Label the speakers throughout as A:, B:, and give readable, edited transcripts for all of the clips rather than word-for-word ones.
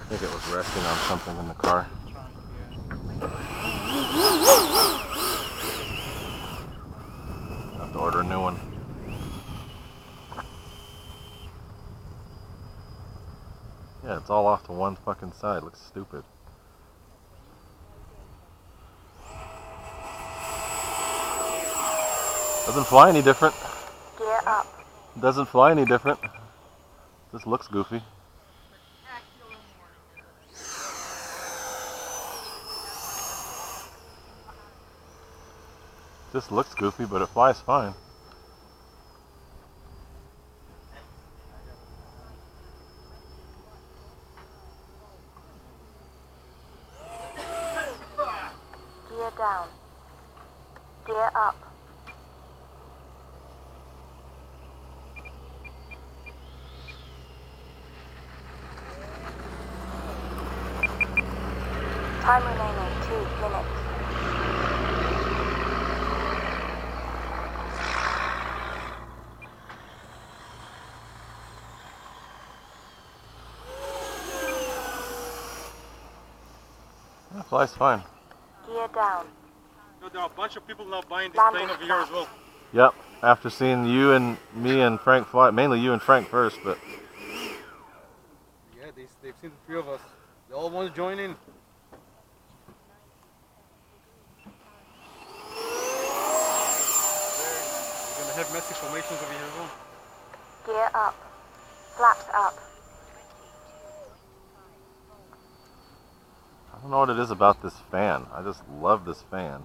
A: think it was resting on something in the car. Have to order a new one. Yeah, it's all off to one fucking side. Looks stupid. Doesn't fly any different.
B: Gear up.
A: Doesn't fly any different. Just looks goofy. Just looks goofy, but it flies fine.
B: Gear down. Gear up. Time remaining 2 minutes.
A: It flies fine.
B: Gear down.
C: There are a bunch of people now buying this plane over here as well.
A: Yep. After seeing you and me and Frank fly, mainly you and Frank first, but
C: Yeah, they've seen the three of us. They all want to join in. We're gonna have messy formations over here as well.
B: Gear up. Flaps up.
A: I don't know what it is about this fan. I just love this fan.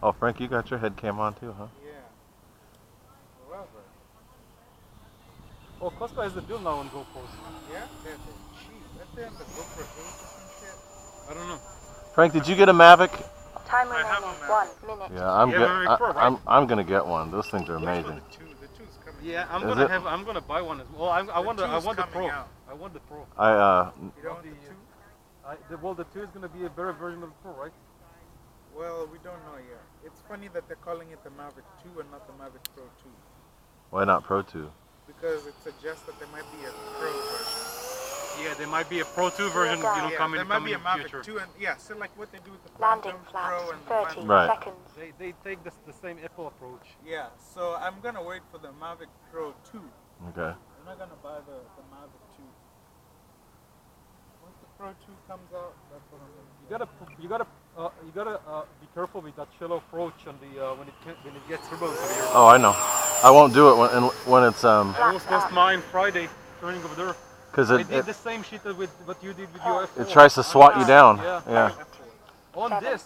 A: Oh, Frank, you got your head cam on too, huh?
C: Yeah. Oh, Costco has the deal now on GoPros.
D: Yeah, they're cheap. Aren't they on the GoPro 8 or some shit?
C: I don't know.
A: Frank, did you get a Mavic?
B: Time
D: I have
B: remaining
D: them,
B: 1 minute.
A: Yeah, I'm
C: Yeah,
A: good.
C: Mavic Pro, right?
A: I'm gonna get one. Those things are amazing.
D: The two's coming.
C: Yeah,
D: out.
C: I'm gonna buy one as well. I want the
D: two's
C: Pro.
D: coming out.
C: I want the Pro.
A: I
D: You don't want the two?
C: Well, the 2 is gonna be a better version of the Pro, right?
D: Well, we don't know yet. It's funny that they're calling it the Mavic 2 and not the Mavic Pro 2.
A: why not Pro 2?
D: Because it suggests that there might be a Pro version.
C: Yeah, there might be a Pro 2 version.
B: Yeah,
D: There might be a
C: in
D: Mavic
C: future.
D: 2 and so like what they do with the
B: Landing
D: Phantom
B: flaps.
D: Pro and
B: 30
D: the Phantom.
A: Right.
B: seconds.
C: They take the same Apple approach.
D: Yeah, so I'm gonna wait for the Mavic Pro 2.
A: Okay.
D: I'm not gonna buy the Mavic 2. Once the Pro 2 comes out, that's what I'm gonna do.
C: You gotta be careful with that shallow approach and the when it gets turbo over here.
A: Oh, I know. I won't do it when it's
C: I was lost mine Friday turning over there.
A: because
C: I did the same shit with what you did with your F4.
A: it tries to swat you down.
C: Yeah.
A: Yeah.
C: On
B: 7,
C: this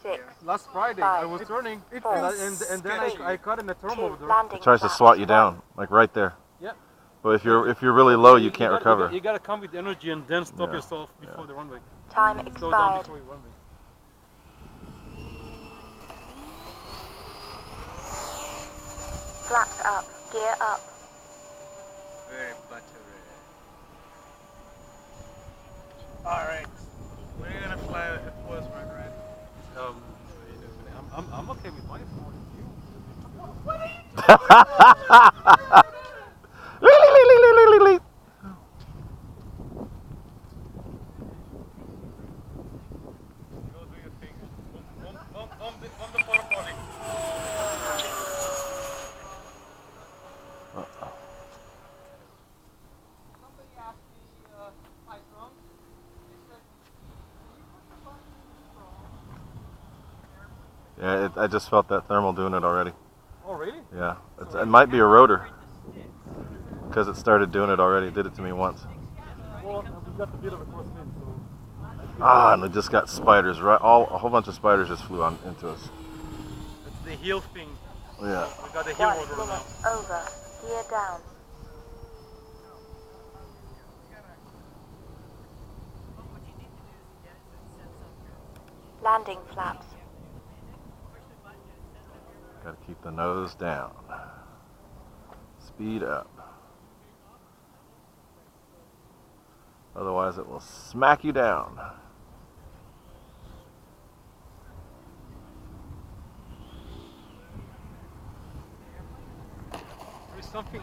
B: 6,
C: last Friday,
B: 5,
C: I was turning
D: it
C: and then
D: sketchy.
C: I caught in a turbo
B: 2,
C: over there.
B: landing
A: It tries to
B: flaps.
A: swat you down, like right there.
C: Yeah.
A: But if you're really low, you can't recover.
C: You gotta come with energy and then stop
A: Yeah,
C: yourself before the runway.
B: Time
C: Slow down
B: expired.
C: before you runway.
B: Flaps up. Gear up.
D: Very buttery. Alright. When are you gonna fly at Force Run, right?
C: I'm okay with my phone. Go do your thing. On the porta potty. Somebody asked me, hi Trump. They said, "Can you push the button from
A: Yeah, I just felt that thermal doing it already.
C: Oh really?
A: Yeah, it might be a rotor because it started doing it already. It did it to me once.
C: Well, we got the bit of a crosswind, so.
A: Ah, and it just got spiders. Right, a whole bunch of spiders just flew on into us.
C: It's the heel thing.
A: Yeah.
C: We got the heel
B: 1
C: rotor
B: minute
C: now.
B: over. Gear down. Landing flaps.
A: Got to keep the nose down. Speed up. Otherwise, it will smack you down.
C: something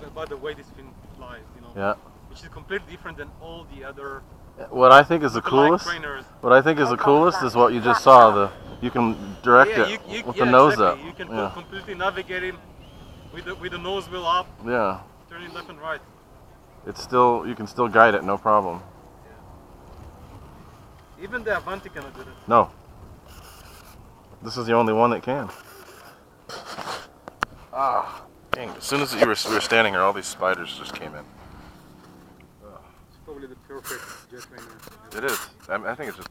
C: about the way this fin flies, you know.
A: Yeah.
C: Which is completely different than all the other
A: What I think is the
C: lookalike
A: coolest.
C: trainers.
A: What I think is the coolest is what you just saw. You can direct it with the nose
C: exactly.
A: up.
C: You can
A: Yeah.
C: completely navigate it with the nose wheel up,
A: Yeah.
C: turning left and right.
A: It's still, you can still guide it, no problem.
C: Even the Avanti cannot do that.
A: No. This is the only one that can. Ah, dang. As soon as we were standing here, all these spiders just came in.
C: It's probably the perfect jet trainer.
A: It is. I think it's just